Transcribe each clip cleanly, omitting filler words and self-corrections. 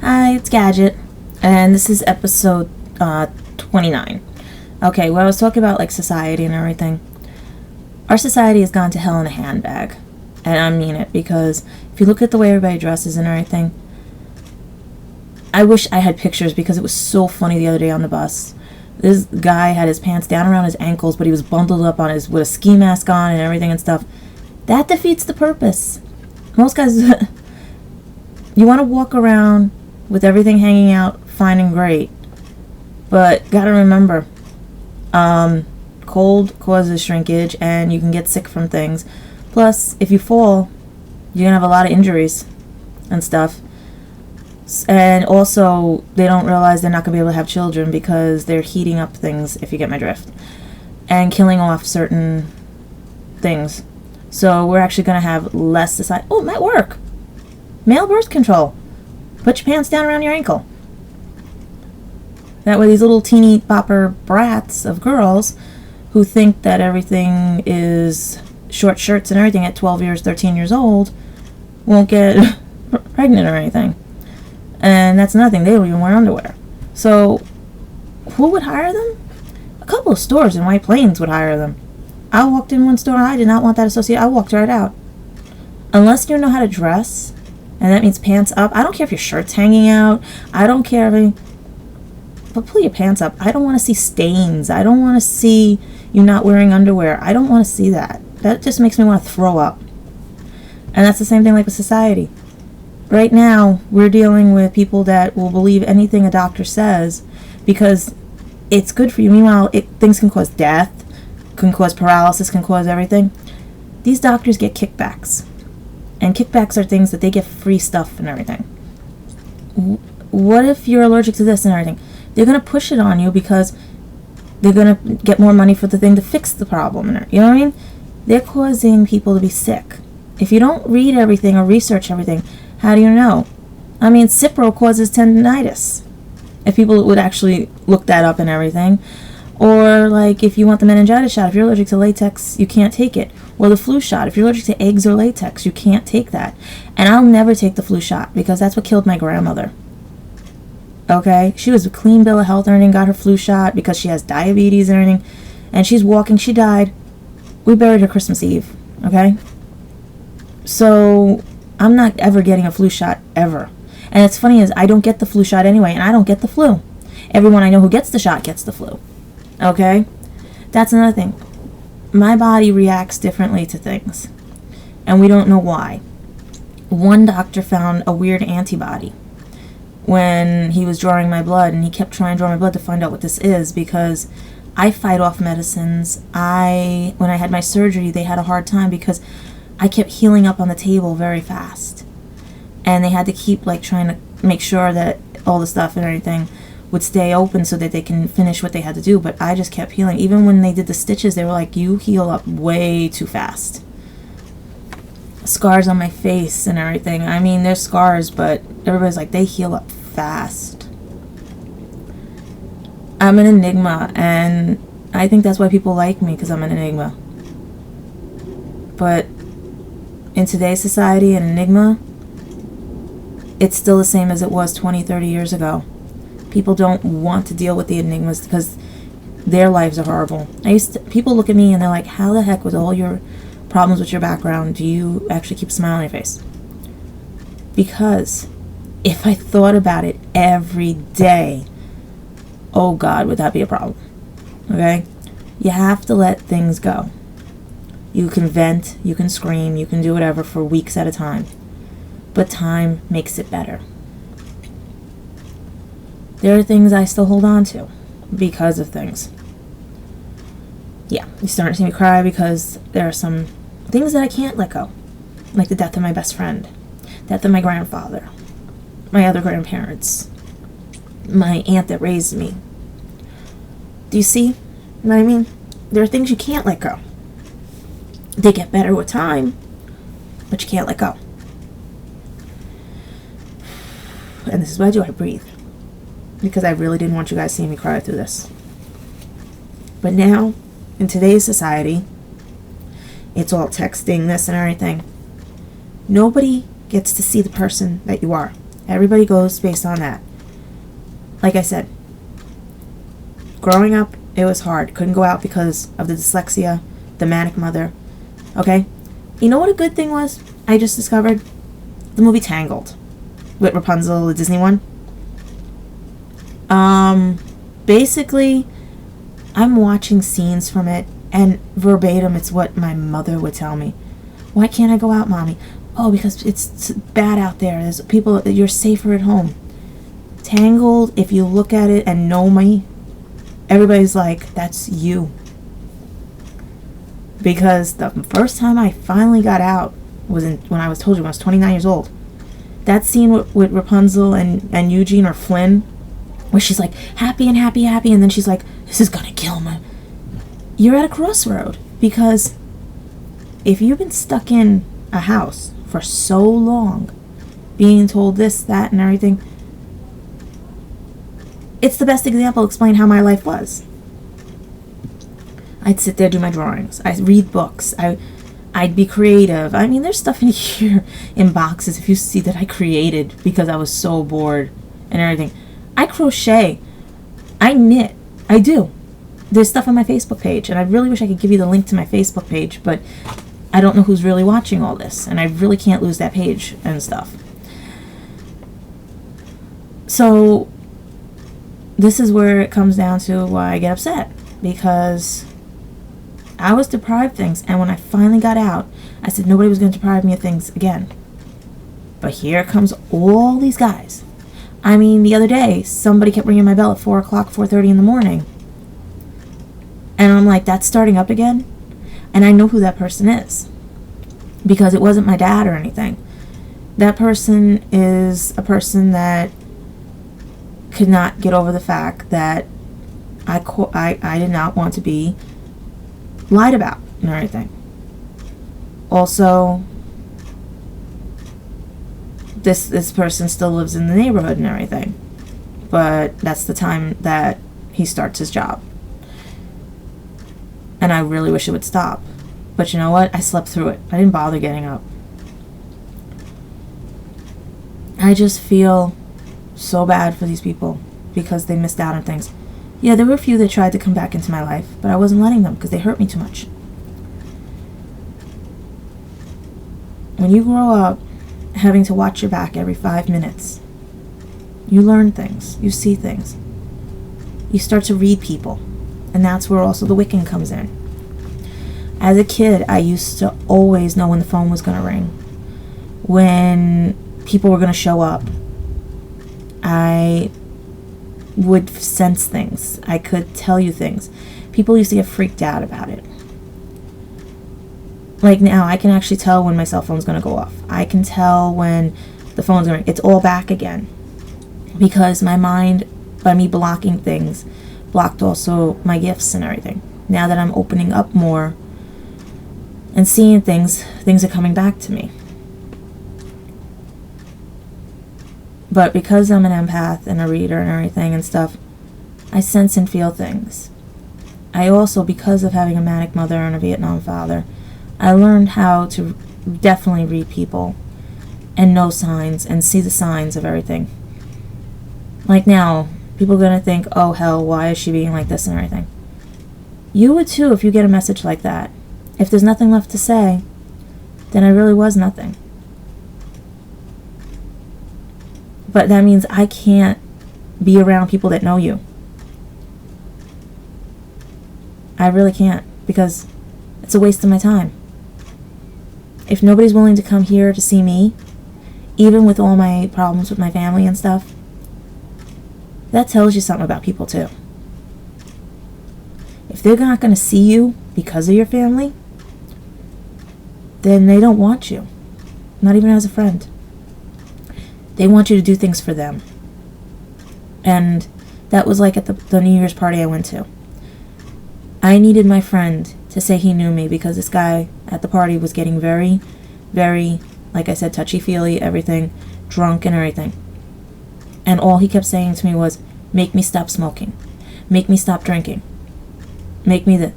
Hi, it's Gadget, and this is episode 29. Okay, well, I was talking about like society and everything. Our society has gone to hell in a handbag, and I mean it, because if you look at the way everybody dresses and everything, I wish I had pictures because it was so funny the other day on the bus. This guy had his pants down around his ankles, but he was bundled up on with a ski mask on and everything and stuff. That defeats the purpose. Most guys, you want to walk around with everything hanging out, fine and great. But gotta remember, cold causes shrinkage, and you can get sick from things. Plus, if you fall, you're gonna have a lot of injuries and stuff. And also, they don't realize they're not gonna be able to have children because they're heating up things, if you get my drift, and killing off certain things. So we're actually gonna have less society. Oh, at work, male birth control. Put your pants down around your ankle. That way these little teeny bopper brats of girls who think that everything is short shirts and everything at 12 years, 13 years old won't get pregnant or anything. And that's nothing. They don't even wear underwear. So who would hire them? A couple of stores in White Plains would hire them. I walked in one store. I did not want that associate. I walked right out. Unless you know how to dress, and that means pants up. I don't care if your shirt's hanging out. I don't care but pull your pants up. I don't want to see stains. I don't want to see you not wearing underwear. I don't want to see that. That just makes me want to throw up. And that's the same thing like with society. Right now, we're dealing with people that will believe anything a doctor says because it's good for you. Meanwhile, things can cause death, can cause paralysis, can cause everything. These doctors get kickbacks. And kickbacks are things that they get free stuff and everything. What if you're allergic to this and everything? They're going to push it on you because they're going to get more money for the thing to fix the problem. You know what I mean? They're causing people to be sick. If you don't read everything or research everything, how do you know? I mean, Cipro causes tendinitis. If people would actually look that up and everything. Or, like, if you want the meningitis shot, if you're allergic to latex, you can't take it. Or the flu shot, if you're allergic to eggs or latex, you can't take that. And I'll never take the flu shot because that's what killed my grandmother. Okay? She was a clean bill of health and everything, got her flu shot because she has diabetes and everything. And she's walking, she died. We buried her Christmas Eve. Okay? So, I'm not ever getting a flu shot, ever. And it's funny is I don't get the flu shot anyway, and I don't get the flu. Everyone I know who gets the shot gets the flu. Okay? That's another thing. My body reacts differently to things. And we don't know why. One doctor found a weird antibody when he was drawing my blood, and he kept trying to draw my blood to find out what this is because I fight off medicines. When I had my surgery, they had a hard time because I kept healing up on the table very fast. And they had to keep like trying to make sure that all the stuff and everything would stay open so that they can finish what they had to do. But I just kept healing. Even when they did the stitches, they were like, you heal up way too fast. Scars on my face and everything. I mean, there's scars, but everybody's like, they heal up fast. I'm an enigma, and I think that's why people like me, because I'm an enigma. But in today's society, an enigma, it's still the same as it was 20, 30 years ago. People don't want to deal with the enigmas because their lives are horrible. People look at me and they're like, how the heck with all your problems with your background do you actually keep a smile on your face? Because if I thought about it every day, oh God, would that be a problem? Okay? You have to let things go. You can vent, you can scream, you can do whatever for weeks at a time. But time makes it better. There are things I still hold on to because of things. Yeah, you start to see me cry because there are some things that I can't let go. Like the death of my best friend, death of my grandfather, my other grandparents, my aunt that raised me. Do you see what I mean? There are things you can't let go. They get better with time, but you can't let go. And this is what I do, I breathe. Because I really didn't want you guys seeing me cry through this. But now, in today's society, it's all texting, this and everything. Nobody gets to see the person that you are. Everybody goes based on that. Like I said, growing up, it was hard. Couldn't go out because of the dyslexia, the manic mother. Okay? You know what a good thing was? I just discovered the movie Tangled with Rapunzel, the Disney one. Basically, I'm watching scenes from it, and verbatim, it's what my mother would tell me. Why can't I go out, Mommy? Oh, because it's bad out there. There's people, you're safer at home. Tangled, if you look at it and know me, everybody's like, that's you. Because the first time I finally got out was when I was told you when I was 29 years old. That scene with Rapunzel and Eugene or Flynn, where she's like happy and happy, happy, and then she's like, this is gonna kill me. You're at a crossroad, because if you've been stuck in a house for so long, being told this, that, and everything, it's the best example to explain how my life was. I'd sit there, do my drawings. I'd read books. I'd be creative. I mean, there's stuff in here in boxes if you see that I created because I was so bored and everything. I crochet. I knit. I do. There's stuff on my Facebook page, and I really wish I could give you the link to my Facebook page, but I don't know who's really watching all this, and I really can't lose that page and stuff. So this is where it comes down to why I get upset, because I was deprived of things, and when I finally got out, I said nobody was going to deprive me of things again. But here comes all these guys. I mean, the other day, somebody kept ringing my bell at 4 o'clock, 4:30 in the morning. And I'm like, that's starting up again? And I know who that person is, because it wasn't my dad or anything. That person is a person that could not get over the fact that I did not want to be lied about and everything. Also, this person still lives in the neighborhood and everything, but that's the time that he starts his job. And I really wish it would stop. But you know what? I slept through it. I didn't bother getting up. I just feel so bad for these people because they missed out on things. Yeah, there were a few that tried to come back into my life, but I wasn't letting them because they hurt me too much. When you grow up having to watch your back every 5 minutes, you learn things, you see things. You start to read people, and that's where also the Wiccan comes in. As a kid, I used to always know when the phone was going to ring, when people were going to show up. I would sense things. I could tell you things. People used to get freaked out about it. Like now, I can actually tell when my cell phone's going to go off. I can tell when the phone's going to ring. It's all back again. Because my mind, by me blocking things, blocked also my gifts and everything. Now that I'm opening up more and seeing things are coming back to me. But because I'm an empath and a reader and everything and stuff, I sense and feel things. I also, because of having a manic mother and a Vietnam father, I learned how to definitely read people and know signs and see the signs of everything. Like now, people are going to think, oh hell, why is she being like this and everything? You would too if you get a message like that. If there's nothing left to say, then I really was nothing. But that means I can't be around people that know you. I really can't, because it's a waste of my time. If nobody's willing to come here to see me, even with all my problems with my family and stuff, that tells you something about people too. If they're not going to see you because of your family, then they don't want you. Not even as a friend. They want you to do things for them. And that was like at the New Year's party I went to. I needed my friend to say he knew me because this guy at the party was getting very, very, like I said, touchy-feely, everything, drunk and everything. And all he kept saying to me was, make me stop smoking. Make me stop drinking. Make me the...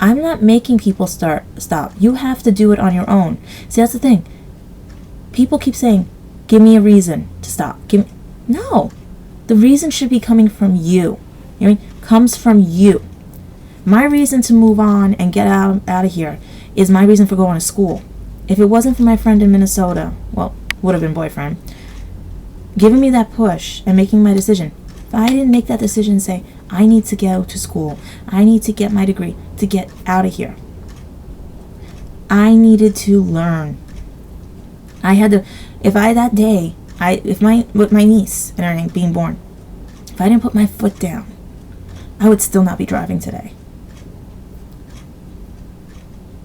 I'm not making people stop. You have to do it on your own. See, that's the thing. People keep saying, Give me a reason to stop. No. The reason should be coming from you. You know what I mean? Comes from you. My reason to move on and get out of here is my reason for going to school. If it wasn't for my friend in Minnesota, well, would have been boyfriend, giving me that push and making my decision. If I didn't make that decision and say, I need to go to school, I need to get my degree to get out of here. I needed to learn. I had to, if with my niece and everything being born, if I didn't put my foot down, I would still not be driving today.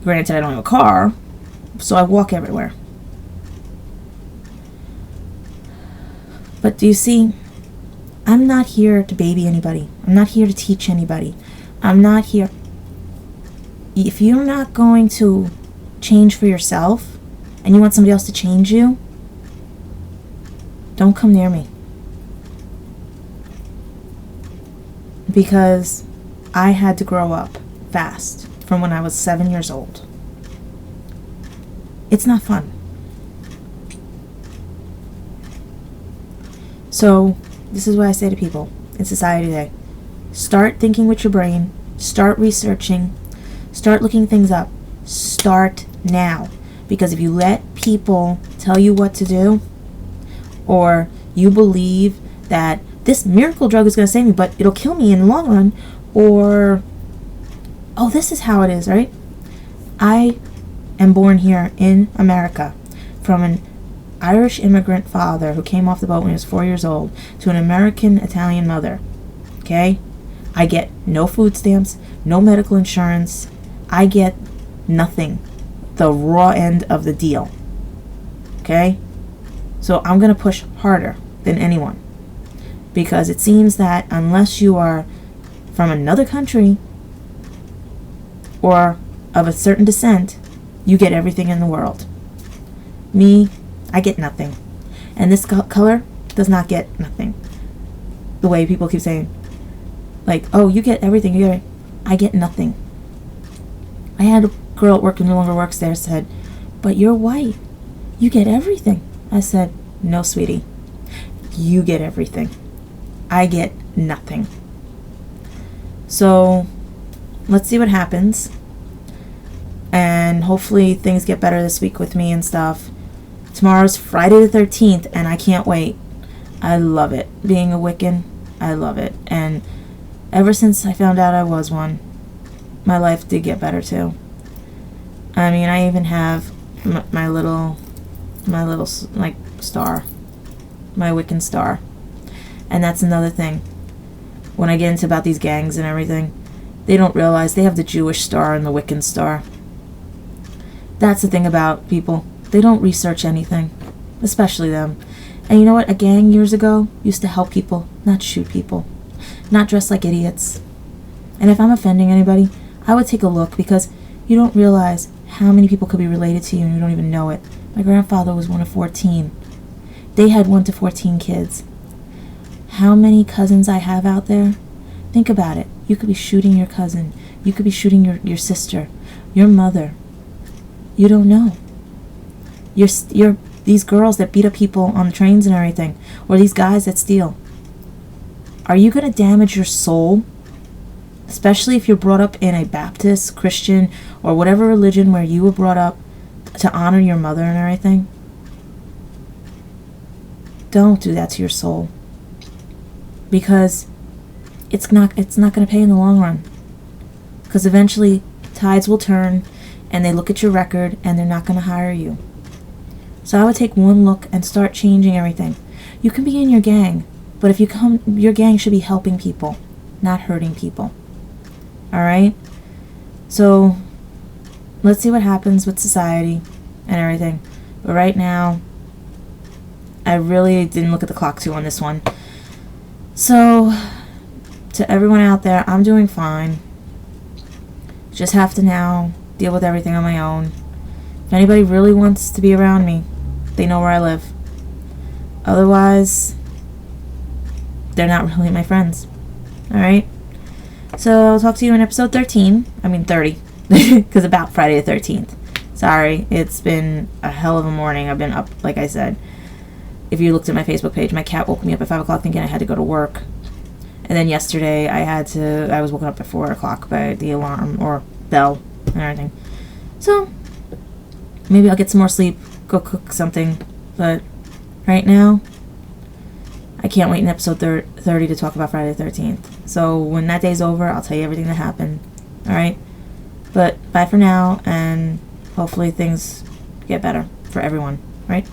Granted, I don't have a car, so I walk everywhere. But do you see, I'm not here to baby anybody. I'm not here to teach anybody. I'm not here. If you're not going to change for yourself and you want somebody else to change you, don't come near me. Because I had to grow up fast from when I was 7 years old. It's not fun. So, this is what I say to people in society today. Start thinking with your brain. Start researching. Start looking things up. Start now. Because if you let people tell you what to do, or you believe that this miracle drug is going to save me, but it'll kill me in the long run, or, oh, this is how it is, right? I am born here in America from an Irish immigrant father who came off the boat when he was 4 years old to an American Italian mother. Okay? I get no food stamps, no medical insurance. I get nothing. The raw end of the deal. Okay? So I'm going to push harder than anyone. Because it seems that unless you are from another country or of a certain descent, you get everything in the world. Me, I get nothing. And this color does not get nothing. The way people keep saying, like, oh, you get everything. I get nothing. I had a girl at work who no longer works there said, but you're white. You get everything. I said, no, sweetie. You get everything. I get nothing. So, let's see what happens. And hopefully things get better this week with me and stuff. Tomorrow's Friday the 13th, and I can't wait. I love it. Being a Wiccan, I love it. And ever since I found out I was one, my life did get better too. I mean, I even have my little like star, my Wiccan star. And that's another thing. When I get into about these gangs and everything, they don't realize they have the Jewish star and the Wiccan star. That's the thing about people. They don't research anything, especially them. And you know what? A gang years ago used to help people, not shoot people, not dress like idiots. And if I'm offending anybody, I would take a look, because you don't realize how many people could be related to you and you don't even know it. My grandfather was one of 14. They had 1 to 14 kids. How many cousins I have out there? Think about it. You could be shooting your cousin. You could be shooting your sister, your mother. You don't know. You're these girls that beat up people on the trains and everything, or these guys that steal. Are you going to damage your soul? Especially if you're brought up in a Baptist, Christian, or whatever religion where you were brought up to honor your mother and everything. Don't do that to your soul. Because it's not going to pay in the long run. Because eventually tides will turn and they look at your record and they're not going to hire you. So I would take one look and start changing everything. You can be in your gang, but if you come, your gang should be helping people, not hurting people. Alright? So let's see what happens with society and everything. But right now, I really didn't look at the clock too on this one. So, to everyone out there, I'm doing fine. Just have to now deal with everything on my own. If anybody really wants to be around me, they know where I live. Otherwise, they're not really my friends. Alright? So, I'll talk to you in episode 30. Because about Friday the 13th. Sorry, it's been a hell of a morning. I've been up, like I said. if you looked at my Facebook page, my cat woke me up at 5 o'clock thinking I had to go to work. And then yesterday I was woken up at 4 o'clock by the alarm or bell and everything. So maybe I'll get some more sleep, go cook something. But right now, I can't wait in episode 30 to talk about Friday the 13th. So when that day's over, I'll tell you everything that happened. Alright? But bye for now, and hopefully things get better for everyone. Right?